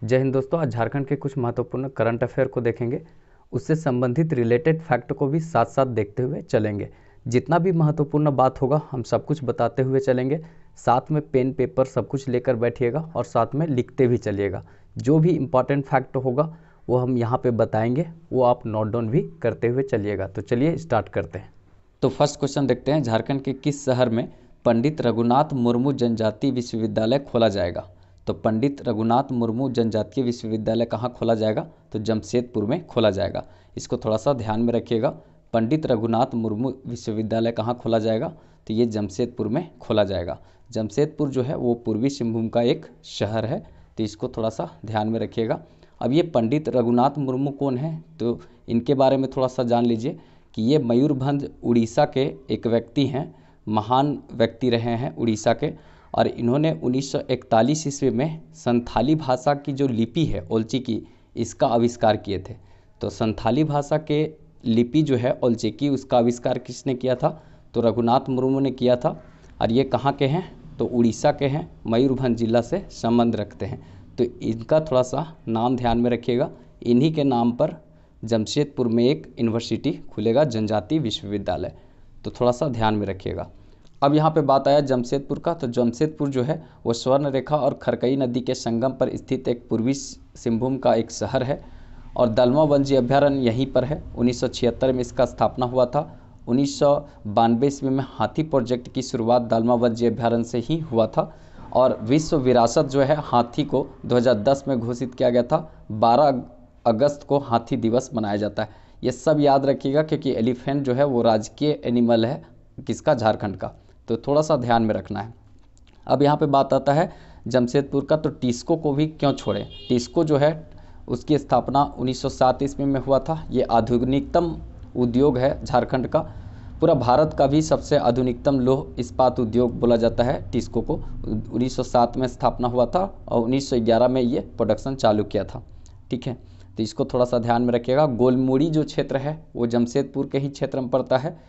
जय हिंद दोस्तों। आज झारखंड के कुछ महत्वपूर्ण करंट अफेयर को देखेंगे, उससे संबंधित रिलेटेड फैक्ट को भी साथ साथ देखते हुए चलेंगे। जितना भी महत्वपूर्ण बात होगा हम सब कुछ बताते हुए चलेंगे। साथ में पेन पेपर सब कुछ लेकर बैठिएगा और साथ में लिखते भी चलिएगा। जो भी इम्पॉर्टेंट फैक्ट होगा वो हम यहाँ पे बताएंगे, वो आप नोट डाउन भी करते हुए चलिएगा। तो चलिए स्टार्ट करते हैं। तो फर्स्ट क्वेश्चन देखते हैं, झारखंड के किस शहर में पंडित रघुनाथ मुर्मू जनजातीय विश्वविद्यालय खोला जाएगा? तो पंडित रघुनाथ मुर्मू जनजातीय विश्वविद्यालय कहाँ खोला जाएगा? तो जमशेदपुर में खोला जाएगा। इसको थोड़ा सा ध्यान में रखिएगा। पंडित रघुनाथ मुर्मू विश्वविद्यालय कहाँ खोला जाएगा? तो ये जमशेदपुर में खोला जाएगा। जमशेदपुर जो है वो पूर्वी सिंहभूम का एक शहर है, तो इसको थोड़ा सा ध्यान में रखिएगा। अब ये पंडित रघुनाथ मुर्मू कौन है, तो इनके बारे में थोड़ा सा जान लीजिए कि ये मयूरभंज उड़ीसा के एक व्यक्ति हैं, महान व्यक्ति रहे हैं उड़ीसा के। और इन्होंने 1941 ईस्वी में संथाली भाषा की जो लिपि है ओलचिकी, इसका आविष्कार किए थे। तो संथाली भाषा के लिपि जो है ओलचिकी, उसका आविष्कार किसने किया था? तो रघुनाथ मुर्मू ने किया था। और ये कहाँ के हैं? तो उड़ीसा के हैं, मयूरभंज जिला से संबंध रखते हैं। तो इनका थोड़ा सा नाम ध्यान में रखिएगा। इन्हीं के नाम पर जमशेदपुर में एक यूनिवर्सिटी खुलेगा, जनजातीय विश्वविद्यालय। तो थोड़ा सा ध्यान में रखिएगा। अब यहाँ पे बात आया जमशेदपुर का, तो जमशेदपुर जो है वो स्वर्ण रेखा और खरकई नदी के संगम पर स्थित एक पूर्वी सिंहभूम का एक शहर है और दलमा वन्यजीव अभ्यारण्य यहीं पर है। 1976 में इसका स्थापना हुआ था। 1992 ईस्वी में हाथी प्रोजेक्ट की शुरुआत दलमा वन्यजीव अभ्यारण्य से ही हुआ था और विश्व विरासत जो है हाथी को 2010 में घोषित किया गया था। 12 अगस्त को हाथी दिवस मनाया जाता है। ये सब याद रखिएगा क्योंकि एलिफेंट जो है वो राजकीय एनिमल है किसका? झारखंड का। तो थोड़ा सा ध्यान में रखना है। अब यहाँ पे बात आता है जमशेदपुर का, तो टिस्को को भी क्यों छोड़े? टिस्को जो है उसकी स्थापना 1907 ईस्वी में हुआ था। ये आधुनिकतम उद्योग है झारखंड का। पूरा भारत का भी सबसे आधुनिकतम लौह इस्पात उद्योग बोला जाता है टिस्को को। 1907 में स्थापना हुआ था और 1911 में ये प्रोडक्शन चालू किया था। ठीक है, तो इसको थोड़ा सा ध्यान में रखिएगा। गोलमुड़ी जो क्षेत्र है वो जमशेदपुर के ही क्षेत्र में पड़ता है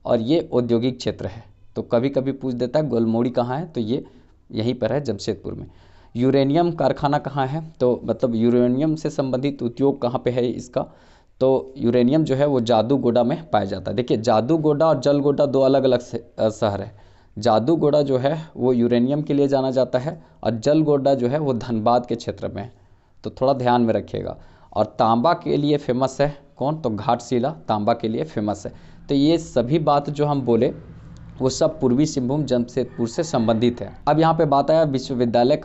और ये औद्योगिक क्षेत्र है। तो कभी कभी पूछ देता है गोलमुड़ी कहाँ है, तो ये यहीं पर है जमशेदपुर में। यूरेनियम कारखाना कहाँ है? तो मतलब यूरेनियम से संबंधित उद्योग कहाँ पे है इसका? तो यूरेनियम जो है वो जादूगोड़ा में पाया जाता है। देखिए, जादूगोड़ा और जलगोड़ा दो अलग अलग शहर है। जादूगोड़ा जो है वो यूरेनियम के लिए जाना जाता है और जलगोड़ा जो है वो धनबाद के क्षेत्र में है। तो थोड़ा ध्यान में रखिएगा। और तांबा के लिए फेमस है कौन? तो घाटशिला तांबा के लिए फेमस है। तो ये सभी बात जो हम बोले वो सब पूर्वी सिंहभूम जमशेदपुर से संबंधित है। अब यहाँ पे बात आया विश्वविद्यालय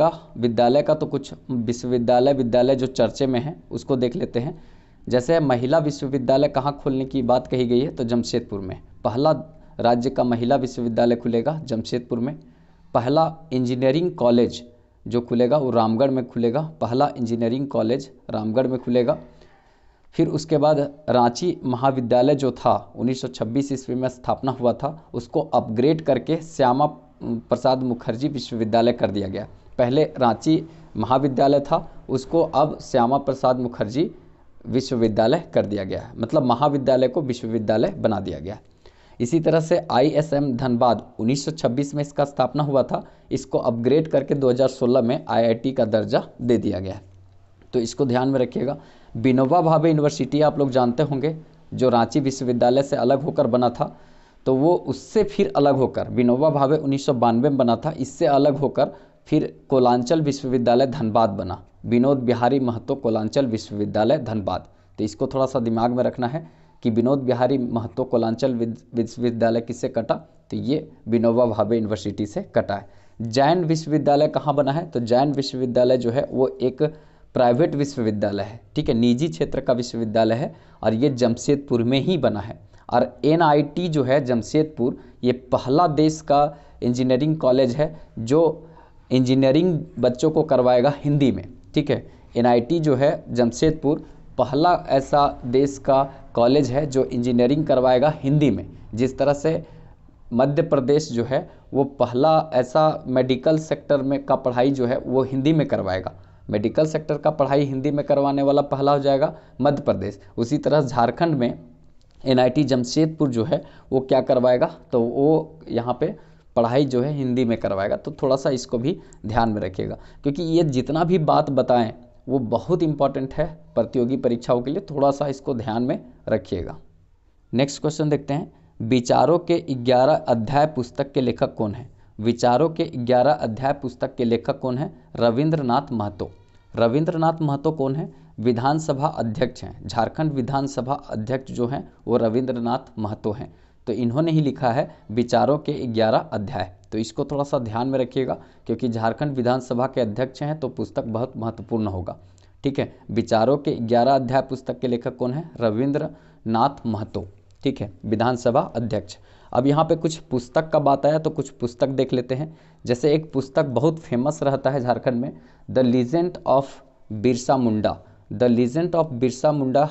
का तो कुछ विद्यालय जो चर्चे में है उसको देख लेते हैं। जैसे महिला विश्वविद्यालय कहाँ खोलने की बात कही गई है? तो जमशेदपुर में। पहला राज्य का महिला विश्वविद्यालय खुलेगा जमशेदपुर में। पहला इंजीनियरिंग कॉलेज जो खुलेगा वो रामगढ़ में खुलेगा। पहला इंजीनियरिंग कॉलेज रामगढ़ में खुलेगा। फिर उसके बाद रांची महाविद्यालय जो था 1926 ईस्वी में स्थापना हुआ था, उसको अपग्रेड करके श्यामा प्रसाद मुखर्जी विश्वविद्यालय कर दिया गया। पहले रांची महाविद्यालय था, उसको अब श्यामा प्रसाद मुखर्जी विश्वविद्यालय कर दिया गया है। मतलब महाविद्यालय को विश्वविद्यालय बना दिया गया। इसी तरह से ISM धनबाद 1926 में इसका स्थापना हुआ था, इसको अपग्रेड करके 2016 में IIT का दर्जा दे दिया गया है। तो इसको ध्यान में रखिएगा। विनोबा भावे यूनिवर्सिटी आप लोग जानते होंगे, जो रांची विश्वविद्यालय से अलग होकर बना था, तो वो उससे फिर अलग होकर विनोबा भावे 1992 में बना था। इससे अलग होकर फिर कोलांचल विश्वविद्यालय धनबाद बना, विनोद बिहारी महतो कोलांचल विश्वविद्यालय धनबाद। तो इसको थोड़ा सा दिमाग में रखना है कि विनोद बिहारी महतो कोलांचल विश्वविद्यालय किससे कटा? तो ये विनोबा भावे यूनिवर्सिटी से कटा है। जैन विश्वविद्यालय कहाँ बना है? तो जैन विश्वविद्यालय जो है वो एक प्राइवेट विश्वविद्यालय है। ठीक है, निजी क्षेत्र का विश्वविद्यालय है और ये जमशेदपुर में ही बना है। और NIT जो है जमशेदपुर, ये पहला देश का इंजीनियरिंग कॉलेज है जो इंजीनियरिंग बच्चों को करवाएगा हिंदी में। ठीक है, NIT जो है जमशेदपुर पहला ऐसा देश का कॉलेज है जो इंजीनियरिंग करवाएगा हिंदी में। जिस तरह से मध्य प्रदेश जो है वो पहला ऐसा मेडिकल सेक्टर में का पढ़ाई जो है वो हिंदी में करवाएगा, मेडिकल सेक्टर का पढ़ाई हिंदी में करवाने वाला पहला हो जाएगा मध्य प्रदेश। उसी तरह झारखंड में NIT जमशेदपुर जो है वो क्या करवाएगा? तो वो यहाँ पे पढ़ाई जो है हिंदी में करवाएगा। तो थोड़ा सा इसको भी ध्यान में रखिएगा क्योंकि ये जितना भी बात बताएं वो बहुत इंपॉर्टेंट है प्रतियोगी परीक्षाओं के लिए, थोड़ा सा इसको ध्यान में रखिएगा। नेक्स्ट क्वेश्चन देखते हैं, विचारों के 11 अध्याय पुस्तक के लेखक कौन है? विचारों के 11 अध्याय पुस्तक के लेखक कौन है? रविंद्रनाथ महतो। रविंद्रनाथ महतो कौन है? विधानसभा अध्यक्ष हैं, झारखंड विधानसभा अध्यक्ष जो हैं वो रविंद्रनाथ महतो हैं। तो इन्होंने ही लिखा है विचारों के 11 अध्याय। तो इसको थोड़ा सा ध्यान में रखिएगा, क्योंकि झारखंड विधानसभा के अध्यक्ष हैं तो पुस्तक बहुत महत्वपूर्ण होगा। ठीक है, विचारों के 11 अध्याय पुस्तक के लेखक कौन है? रविंद्रनाथ महतो। ठीक है, विधानसभा अध्यक्ष। अब यहाँ पे कुछ पुस्तक का बात आया तो कुछ पुस्तक देख लेते हैं। जैसे एक पुस्तक बहुत फेमस रहता है झारखंड में, the legend of Birsa Munda. The legend of Birsa Munda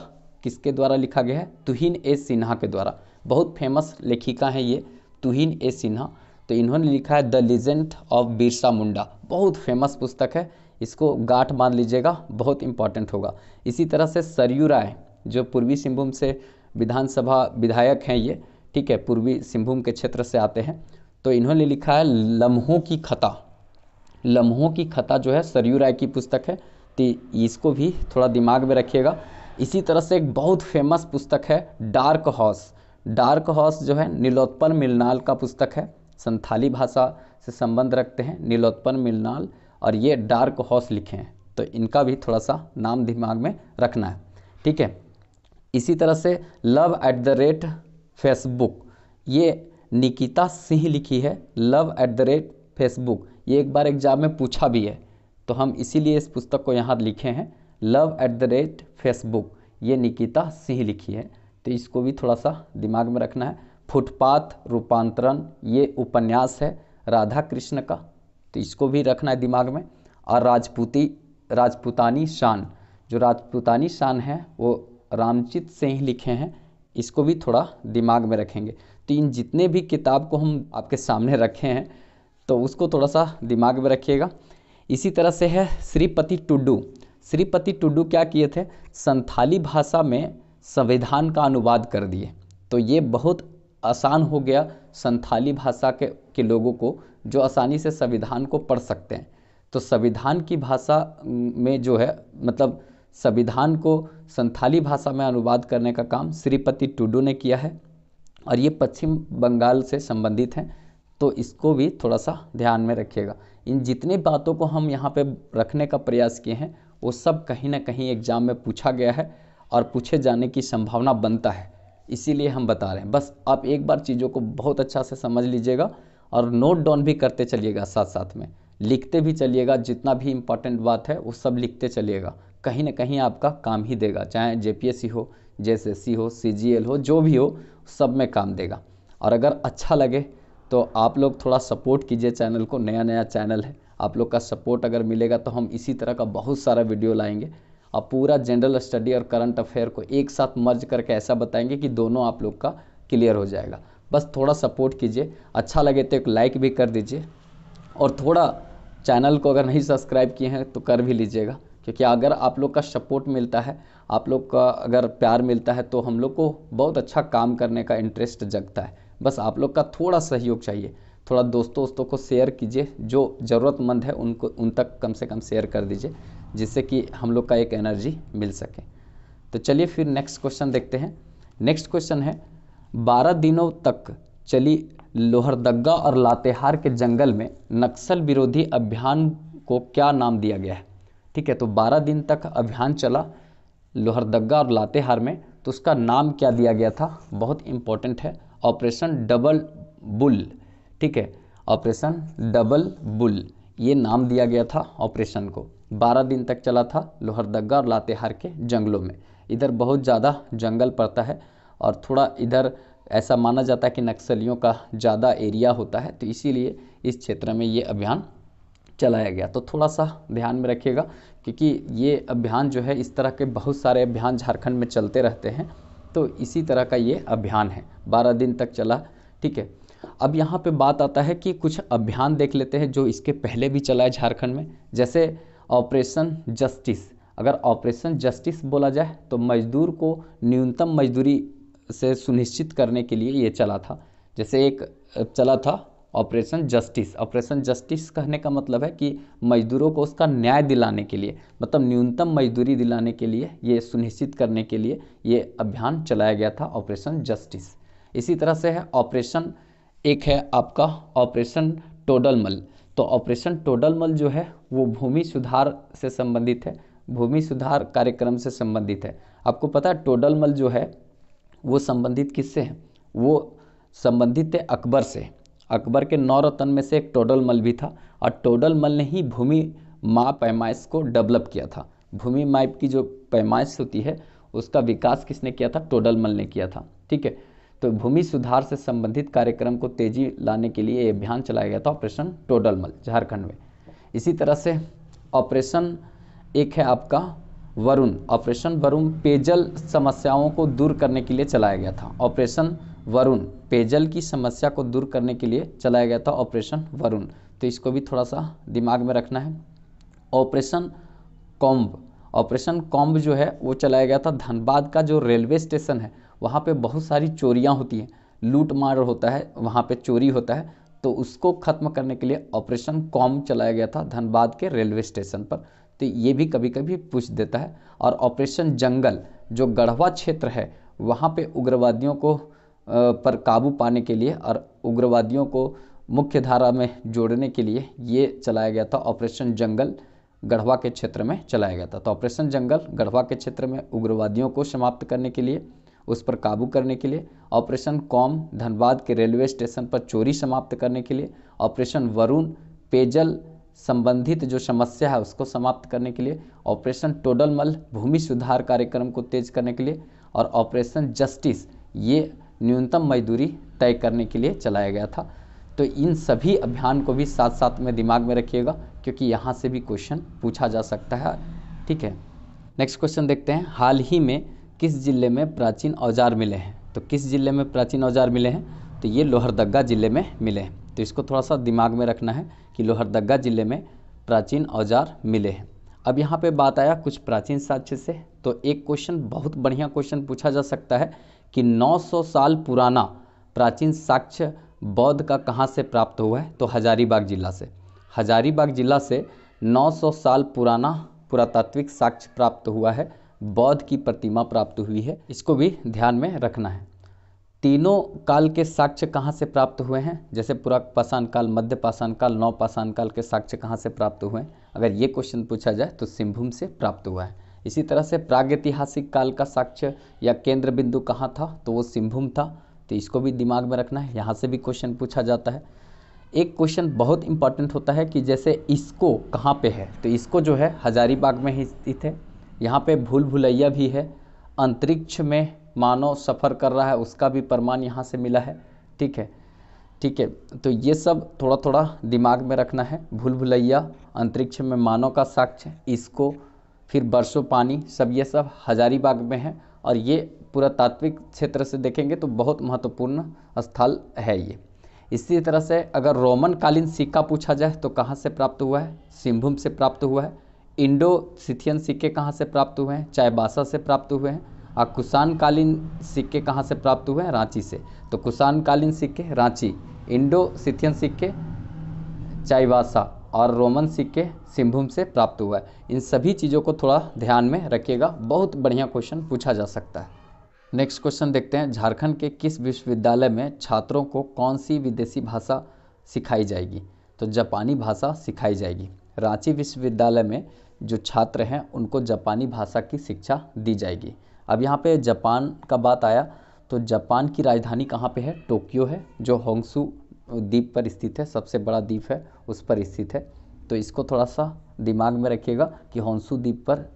किसके द्वारा लिखा गया है? तुहिन ए सिन्हा के द्वारा। बहुत फेमस लेखिका हैं ये, तुहिन ए सिन्हा। तो इन्होंने लिखा है द लीजेंड ऑफ बिरसा मुंडा, बहुत फेमस पुस्तक है, इसको गांठ बांध लीजिएगा, बहुत इंपॉर्टेंट होगा। इसी तरह से सरयू राय जो पूर्वी सिंहभूम से विधानसभा विधायक हैं ये, ठीक है, पूर्वी सिंहभूम के क्षेत्र से आते हैं। तो इन्होंने लिखा है लम्हों की खता। लम्हों की खता जो है सरयू राय की पुस्तक है, तो इसको भी थोड़ा दिमाग में रखिएगा। इसी तरह से एक बहुत फेमस पुस्तक है डार्क हॉर्स। डार्क हॉर्स जो है नीलोत्पल मिलनाल का पुस्तक है, संथाली भाषा से संबंध रखते हैं नीलोत्पल मिलनाल, और ये डार्क हॉर्स लिखे हैं। तो इनका भी थोड़ा सा नाम दिमाग में रखना है। ठीक है, इसी तरह से love at the rate Facebook, ये निकिता सिंह लिखी है। Love at the rate Facebook, ये एक बार एग्जाम में पूछा भी है, तो हम इसीलिए इस पुस्तक को यहाँ लिखे हैं। Love at the rate Facebook, ये निकिता सिंह लिखी है, तो इसको भी थोड़ा सा दिमाग में रखना है। फुटपाथ रूपांतरण, ये उपन्यास है राधा कृष्ण का, तो इसको भी रखना है दिमाग में। और राजपूतानी शान, जो राजपूतानी शान है वो रामचित सिंह लिखे हैं, इसको भी थोड़ा दिमाग में रखेंगे। तो इन जितने भी किताब को हम आपके सामने रखे हैं तो उसको थोड़ा सा दिमाग में रखिएगा। इसी तरह से है श्रीपति टुडू। श्रीपति टुडू क्या किए थे? संथाली भाषा में संविधान का अनुवाद कर दिए। तो ये बहुत आसान हो गया संथाली भाषा के लोगों को, जो आसानी से संविधान को पढ़ सकते हैं। तो संविधान की भाषा में जो है, मतलब संविधान को संथाली भाषा में अनुवाद करने का काम श्रीपति टुडू ने किया है, और ये पश्चिम बंगाल से संबंधित हैं। तो इसको भी थोड़ा सा ध्यान में रखिएगा। इन जितने बातों को हम यहाँ पे रखने का प्रयास किए हैं वो सब कहीं ना कहीं एग्जाम में पूछा गया है और पूछे जाने की संभावना बनता है, इसीलिए हम बता रहे हैं। बस आप एक बार चीज़ों को बहुत अच्छा से समझ लीजिएगा और नोट डाउन भी करते चलिएगा, साथ साथ में लिखते भी चलिएगा। जितना भी इम्पॉर्टेंट बात है वो सब लिखते चलिएगा, कहीं ना कहीं आपका काम ही देगा। चाहे जेपीएससी हो, जेएसएससी हो, सीजीएल हो, जो भी हो, सब में काम देगा। और अगर अच्छा लगे तो आप लोग थोड़ा सपोर्ट कीजिए चैनल को, नया नया चैनल है, आप लोग का सपोर्ट अगर मिलेगा तो हम इसी तरह का बहुत सारा वीडियो लाएंगे और पूरा जनरल स्टडी और करंट अफेयर को एक साथ मर्ज करके ऐसा बताएंगे कि दोनों आप लोग का क्लियर हो जाएगा। बस थोड़ा सपोर्ट कीजिए, अच्छा लगे तो एक लाइक भी कर दीजिए, और थोड़ा चैनल को अगर नहीं सब्सक्राइब किए हैं तो कर भी लीजिएगा, क्योंकि अगर आप लोग का सपोर्ट मिलता है, आप लोग का अगर प्यार मिलता है तो हम लोग को बहुत अच्छा काम करने का इंटरेस्ट जगता है। बस आप लोग का थोड़ा सहयोग चाहिए, थोड़ा दोस्तों को शेयर कीजिए, जो ज़रूरतमंद है उनको उन तक कम से कम शेयर कर दीजिए, जिससे कि हम लोग का एक एनर्जी मिल सके। तो चलिए फिर नेक्स्ट क्वेश्चन देखते हैं। नेक्स्ट क्वेश्चन है, 12 दिनों तक चली लोहरदग्गा और लातेहार के जंगल में नक्सल विरोधी अभियान को क्या नाम दिया गया है? ठीक है, तो 12 दिन तक अभियान चला लोहरदग्गा और लातेहार में, तो उसका नाम क्या दिया गया था? बहुत इंपॉर्टेंट है, ऑपरेशन डबल बुल। ठीक है, ऑपरेशन डबल बुल, ये नाम दिया गया था ऑपरेशन को। 12 दिन तक चला था लोहरदग्गा और लातेहार के जंगलों में। इधर बहुत ज़्यादा जंगल पड़ता है और थोड़ा इधर ऐसा माना जाता है कि नक्सलियों का ज़्यादा एरिया होता है, तो इसीलिए इस क्षेत्र में ये अभियान चलाया गया। तो थोड़ा सा ध्यान में रखिएगा, क्योंकि ये अभियान जो है, इस तरह के बहुत सारे अभियान झारखंड में चलते रहते हैं, तो इसी तरह का ये अभियान है, 12 दिन तक चला। ठीक है, अब यहाँ पे बात आता है कि कुछ अभियान देख लेते हैं जो इसके पहले भी चला है झारखंड में। जैसे ऑपरेशन जस्टिस, अगर ऑपरेशन जस्टिस बोला जाए तो मजदूर को न्यूनतम मजदूरी से सुनिश्चित करने के लिए ये चला था। जैसे एक चला था ऑपरेशन जस्टिस। ऑपरेशन जस्टिस कहने का मतलब है कि मजदूरों को उसका न्याय दिलाने के लिए, मतलब न्यूनतम मजदूरी दिलाने के लिए, ये सुनिश्चित करने के लिए ये अभियान चलाया गया था, ऑपरेशन जस्टिस। इसी तरह से है ऑपरेशन, एक है आपका ऑपरेशन टोडरमल। तो ऑपरेशन टोडरमल जो है वो भूमि सुधार से संबंधित है, भूमि सुधार कार्यक्रम से संबंधित है। आपको पता है टोडरमल जो है वो संबंधित किससे है? वो संबंधित है अकबर से। अकबर के 9 रत्न में से एक टोडरमल भी था, और टोडरमल ने ही भूमि माप पैमाइश को डेवलप किया था। भूमि माप की जो पैमाइश होती है उसका विकास किसने किया था? टोडरमल ने किया था। ठीक है, तो भूमि सुधार से संबंधित कार्यक्रम को तेजी लाने के लिए ये अभियान चलाया गया था, ऑपरेशन टोडरमल, झारखंड में। इसी तरह से ऑपरेशन एक है आपका वरुण। ऑपरेशन वरुण पेयजल समस्याओं को दूर करने के लिए चलाया गया था। ऑपरेशन वरुण पेयजल की समस्या को दूर करने के लिए चलाया गया था, ऑपरेशन वरुण। तो इसको भी थोड़ा सा दिमाग में रखना है। Operation comb. ऑपरेशन कॉम्ब जो है वो चलाया गया था धनबाद का जो रेलवे स्टेशन है वहाँ पे बहुत सारी चोरियाँ होती हैं, लूट मार होता है, वहाँ पे चोरी होता है, तो उसको ख़त्म करने के लिए ऑपरेशन कॉम्ब चलाया गया था धनबाद के रेलवे स्टेशन पर। तो ये भी कभी कभी पूछ देता है। और ऑपरेशन जंगल, जो गढ़वा क्षेत्र है वहाँ पे उग्रवादियों को पर काबू पाने के लिए और उग्रवादियों को मुख्य धारा में जोड़ने के लिए ये चलाया गया था, ऑपरेशन जंगल गढ़वा के क्षेत्र में चलाया गया था। तो ऑपरेशन जंगल गढ़वा के क्षेत्र में उग्रवादियों को समाप्त करने के लिए, उस पर काबू करने के लिए। ऑपरेशन कॉम धनबाद के रेलवे स्टेशन पर चोरी समाप्त करने के लिए। ऑपरेशन वरुण पेयजल संबंधित जो समस्या है उसको समाप्त करने के लिए। ऑपरेशन टोडरमल भूमि सुधार कार्यक्रम को तेज करने के लिए। और ऑपरेशन जस्टिस ये न्यूनतम मजदूरी तय करने के लिए चलाया गया था। तो इन सभी अभियान को भी साथ साथ में दिमाग में रखिएगा, क्योंकि यहाँ से भी क्वेश्चन पूछा जा सकता है। ठीक है, नेक्स्ट क्वेश्चन देखते हैं। हाल ही में किस जिले में प्राचीन औजार मिले हैं? तो किस जिले में प्राचीन औजार मिले हैं? तो ये लोहरदगा जिले में मिले हैं। तो इसको थोड़ा सा दिमाग में रखना है कि लोहरदगा जिले में प्राचीन औजार मिले हैं। अब यहाँ पे बात आया कुछ प्राचीन साक्ष्य से, तो एक क्वेश्चन बहुत बढ़िया क्वेश्चन पूछा जा सकता है कि 900 साल पुराना प्राचीन साक्ष्य बौद्ध का कहाँ से प्राप्त हुआ है? तो हजारीबाग जिला से। हजारीबाग जिला से 900 साल पुराना पुरातात्विक साक्ष्य प्राप्त हुआ है, बौद्ध की प्रतिमा प्राप्त हुई है। इसको भी ध्यान में रखना है। तीनों काल के साक्ष्य कहाँ से प्राप्त हुए हैं? जैसे पुरापाषाण काल, मध्य पाषाण काल, नवपाषाण काल के साक्ष्य कहाँ से प्राप्त हुए हैं? अगर ये क्वेश्चन पूछा जाए तो सिंहभूम से प्राप्त हुआ है। इसी तरह से प्रागैतिहासिक काल का साक्ष्य या केंद्र बिंदु कहाँ था? तो वो सिंहभूम था। तो इसको भी दिमाग में रखना है, यहाँ से भी क्वेश्चन पूछा जाता है। एक क्वेश्चन बहुत इंपॉर्टेंट होता है कि जैसे इसको कहाँ पे है? तो इसको जो है हजारीबाग में ही स्थित है। यहाँ पे भूल भुलैया भी है। अंतरिक्ष में मानव सफ़र कर रहा है उसका भी प्रमाण यहाँ से मिला है। ठीक है, ठीक है, तो ये सब थोड़ा थोड़ा दिमाग में रखना है। भूल भुलैया, अंतरिक्ष में मानव का साक्ष्य, इसको, फिर बरसों पानी, सब ये सब हजारीबाग में है। और ये पुरातात्विक क्षेत्र से देखेंगे तो बहुत महत्वपूर्ण स्थल है ये। इसी तरह से अगर रोमन कालीन सिक्का पूछा जाए तो कहाँ से प्राप्त हुआ है? सिंहभूम से प्राप्त हुआ है। इंडो सिथियन सिक्के कहाँ से प्राप्त हुए हैं? चाईबासा से प्राप्त हुए हैं। और कुषाण कालीन सिक्के कहाँ से प्राप्त हुए हैं? रांची से। तो कुषाण कालीन सिक्के रांची, इंडो सिथियन सिक्के चाईबासा और रोमन सिक्के सिंहभूम से प्राप्त हुआ है। इन सभी चीज़ों को थोड़ा ध्यान में रखिएगा, बहुत बढ़िया क्वेश्चन पूछा जा सकता है। नेक्स्ट क्वेश्चन देखते हैं। झारखंड के किस विश्वविद्यालय में छात्रों को कौन सी विदेशी भाषा सिखाई जाएगी? तो जापानी भाषा सिखाई जाएगी। रांची विश्वविद्यालय में जो छात्र हैं उनको जापानी भाषा की शिक्षा दी जाएगी। अब यहाँ पे जापान का बात आया तो जापान की राजधानी कहाँ पे है? टोक्यो है, जो होंशु द्वीप पर स्थित है, सबसे बड़ा द्वीप है उस पर स्थित है। तो इसको थोड़ा सा दिमाग में रखिएगा कि होंशु द्वीप पर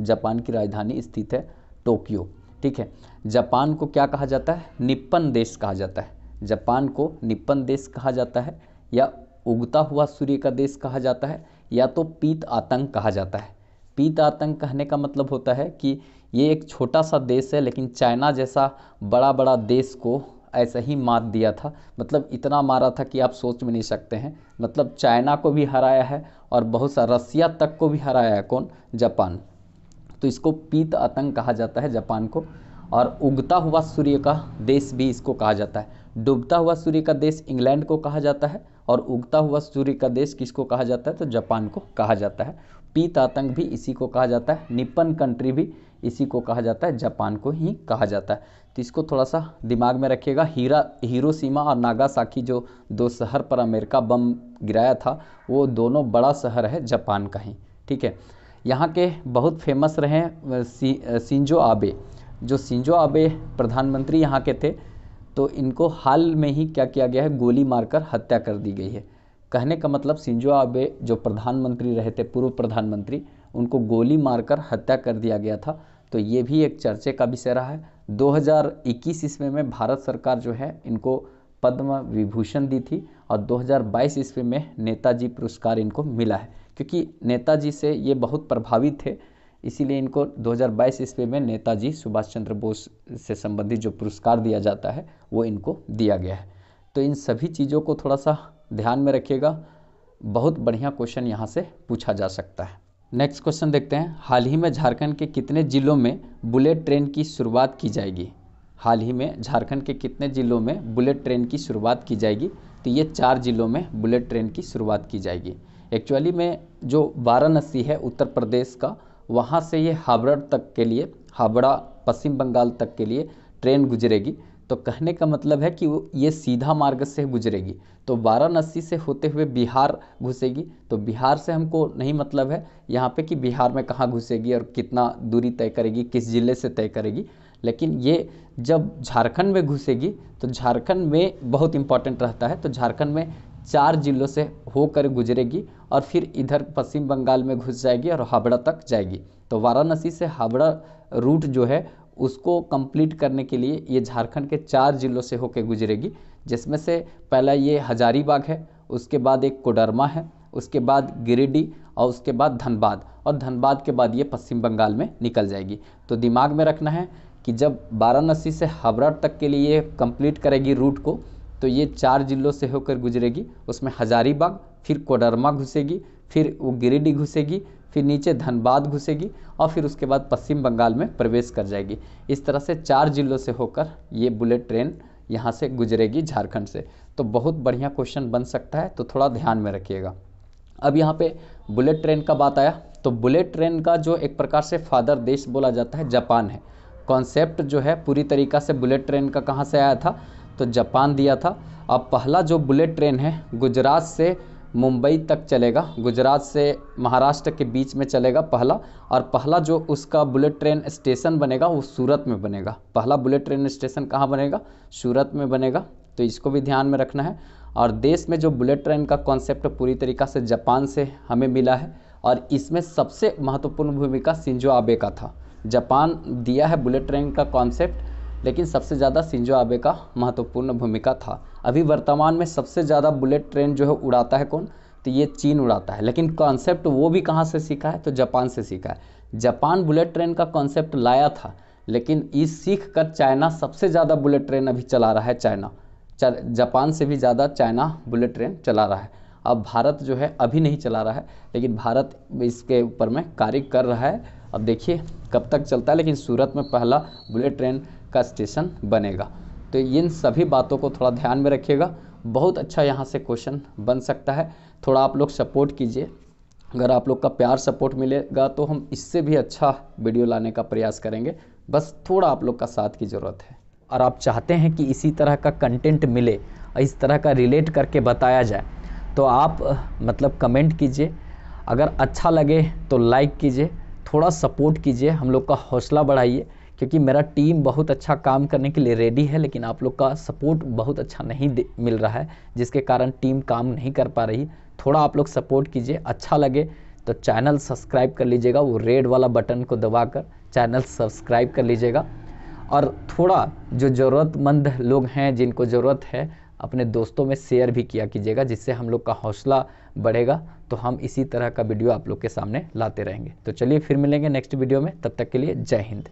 जापान की राजधानी स्थित है टोक्यो। ठीक है, जापान को क्या कहा जाता है? निप्पन देश कहा जाता है। जापान को निप्पन देश कहा जाता है, या उगता हुआ सूर्य का देश कहा जाता है, या तो पीत आतंक कहा जाता है। पीत आतंक कहने का मतलब होता है कि ये एक छोटा सा देश है लेकिन चाइना जैसा बड़ा बड़ा देश को ऐसा ही मात दिया था। मतलब इतना मारा था कि आप सोच में नहीं सकते हैं। मतलब चाइना को भी हराया है और बहुत सा रसिया तक को भी हराया है। कौन? जापान। तो इसको पीत आतंक कहा जाता है जापान को। और उगता हुआ सूर्य का देश भी इसको कहा जाता है। डूबता हुआ सूर्य का देश इंग्लैंड को कहा जाता है और उगता हुआ सूर्य का देश किसको कहा जाता है, तो जापान को कहा जाता है। पीत आतंक भी इसी को कहा जाता है। निपन कंट्री भी इसी को कहा जाता है, जापान को ही कहा जाता है। तो इसको थोड़ा सा दिमाग में रखिएगा। हिरोशिमा और नागासाकी जो दो शहर पर अमेरिका बम गिराया था, वो दोनों बड़ा शहर है जापान का ही, ठीक है। यहाँ के बहुत फेमस रहे शिंजो आबे। जो शिंजो आबे प्रधानमंत्री यहाँ के थे, तो इनको हाल में ही क्या किया गया है, गोली मारकर हत्या कर दी गई है। कहने का मतलब शिंजो आबे जो प्रधानमंत्री रहे थे, पूर्व प्रधानमंत्री, उनको गोली मारकर हत्या कर दिया गया था। तो ये भी एक चर्चे का विषय रहा है। 2021 ईस्वी में भारत सरकार जो है इनको पद्म विभूषण दी थी और 2022 ईस्वी में नेताजी पुरस्कार इनको मिला है, क्योंकि नेताजी से ये बहुत प्रभावित थे, इसीलिए इनको 2022 ईस्वी में नेताजी सुभाष चंद्र बोस से संबंधित जो पुरस्कार दिया जाता है वो इनको दिया गया है। तो इन सभी चीज़ों को थोड़ा सा ध्यान में रखिएगा, बहुत बढ़िया क्वेश्चन यहाँ से पूछा जा सकता है। नेक्स्ट क्वेश्चन देखते हैं। हाल ही में झारखंड के कितने जिलों में बुलेट ट्रेन की शुरुआत की जाएगी? हाल ही में झारखंड के कितने जिलों में बुलेट ट्रेन की शुरुआत की जाएगी? तो ये 4 जिलों में बुलेट ट्रेन की शुरुआत की जाएगी। एक्चुअली में जो वाराणसी है उत्तर प्रदेश का, वहाँ से ये हावड़ा तक के लिए, हावड़ा पश्चिम बंगाल तक के लिए ट्रेन गुजरेगी। तो कहने का मतलब है कि वो ये सीधा मार्ग से गुजरेगी। तो वाराणसी से होते हुए बिहार घुसेगी। तो बिहार से हमको नहीं मतलब है यहाँ पे कि बिहार में कहाँ घुसेगी और कितना दूरी तय करेगी, किस ज़िले से तय करेगी, लेकिन ये जब झारखंड में घुसेगी तो झारखंड में बहुत इंपॉर्टेंट रहता है। तो झारखंड में 4 जिलों से होकर गुजरेगी और फिर इधर पश्चिम बंगाल में घुस जाएगी और हावड़ा तक जाएगी। तो वाराणसी से हावड़ा रूट जो है उसको कंप्लीट करने के लिए ये झारखंड के 4 जिलों से होकर गुजरेगी, जिसमें से पहला ये हजारीबाग है, उसके बाद एक कोडरमा है, उसके बाद गिरिडीह और उसके बाद धनबाद, और धनबाद के बाद ये पश्चिम बंगाल में निकल जाएगी। तो दिमाग में रखना है कि जब वाराणसी से हावड़ा तक के लिए कंप्लीट करेगी रूट को, तो ये 4 जिलों से होकर गुजरेगी। उसमें हजारीबाग, फिर कोडरमा घुसेगी, फिर वो गिरिडीह घुसेगी, फिर नीचे धनबाद घुसेगी और फिर उसके बाद पश्चिम बंगाल में प्रवेश कर जाएगी। इस तरह से 4 जिलों से होकर ये बुलेट ट्रेन यहाँ से गुजरेगी झारखंड से। तो बहुत बढ़िया क्वेश्चन बन सकता है, तो थोड़ा ध्यान में रखिएगा। अब यहाँ पे बुलेट ट्रेन का बात आया, तो बुलेट ट्रेन का जो एक प्रकार से फादर देश बोला जाता है जापान है। कॉन्सेप्ट जो है पूरी तरीक़ा से बुलेट ट्रेन का कहाँ से आया था, तो जापान दिया था। अब पहला जो बुलेट ट्रेन है गुजरात से मुंबई तक चलेगा, गुजरात से महाराष्ट्र के बीच में चलेगा पहला, और पहला जो उसका बुलेट ट्रेन स्टेशन बनेगा वो सूरत में बनेगा। पहला बुलेट ट्रेन स्टेशन कहाँ बनेगा, सूरत में बनेगा। तो इसको भी ध्यान में रखना है। और देश में जो बुलेट ट्रेन का कॉन्सेप्ट पूरी तरीक़ा से जापान से हमें मिला है, और इसमें सबसे महत्वपूर्ण भूमिका शिंजो आबे का था। जापान दिया है बुलेट ट्रेन का कॉन्सेप्ट, लेकिन सबसे ज़्यादा शिंजो आबे का महत्वपूर्ण भूमिका था। अभी वर्तमान में सबसे ज़्यादा बुलेट ट्रेन जो है उड़ाता है कौन, तो ये चीन उड़ाता है, लेकिन कॉन्सेप्ट वो भी कहाँ से सीखा है, तो जापान से सीखा है। जापान बुलेट ट्रेन का कॉन्सेप्ट लाया था, लेकिन इस सीख कर चाइना सबसे ज़्यादा बुलेट ट्रेन अभी चला रहा है। चाइना जापान से भी ज़्यादा चाइना बुलेट ट्रेन चला रहा है। अब भारत जो है अभी नहीं चला रहा है, लेकिन भारत इसके ऊपर में कार्य कर रहा है। अब देखिए कब तक चलता है, लेकिन सूरत में पहला बुलेट ट्रेन का स्टेशन बनेगा। तो इन सभी बातों को थोड़ा ध्यान में रखिएगा। बहुत अच्छा यहाँ से क्वेश्चन बन सकता है। थोड़ा आप लोग सपोर्ट कीजिए, अगर आप लोग का प्यार सपोर्ट मिलेगा तो हम इससे भी अच्छा वीडियो लाने का प्रयास करेंगे। बस थोड़ा आप लोग का साथ की ज़रूरत है। और आप चाहते हैं कि इसी तरह का कंटेंट मिले और इस तरह का रिलेट करके बताया जाए, तो आप मतलब कमेंट कीजिए। अगर अच्छा लगे तो लाइक कीजिए, थोड़ा सपोर्ट कीजिए, हम लोग का हौसला बढ़ाइए, क्योंकि मेरा टीम बहुत अच्छा काम करने के लिए रेडी है, लेकिन आप लोग का सपोर्ट बहुत अच्छा नहीं मिल रहा है, जिसके कारण टीम काम नहीं कर पा रही। थोड़ा आप लोग सपोर्ट कीजिए। अच्छा लगे तो चैनल सब्सक्राइब कर लीजिएगा, वो रेड वाला बटन को दबाकर चैनल सब्सक्राइब कर लीजिएगा। और थोड़ा जो ज़रूरतमंद लोग हैं, जिनको ज़रूरत है, अपने दोस्तों में शेयर भी किया कीजिएगा, जिससे हम लोग का हौसला बढ़ेगा। तो हम इसी तरह का वीडियो आप लोग के सामने लाते रहेंगे। तो चलिए फिर मिलेंगे नेक्स्ट वीडियो में, तब तक के लिए जय हिंद।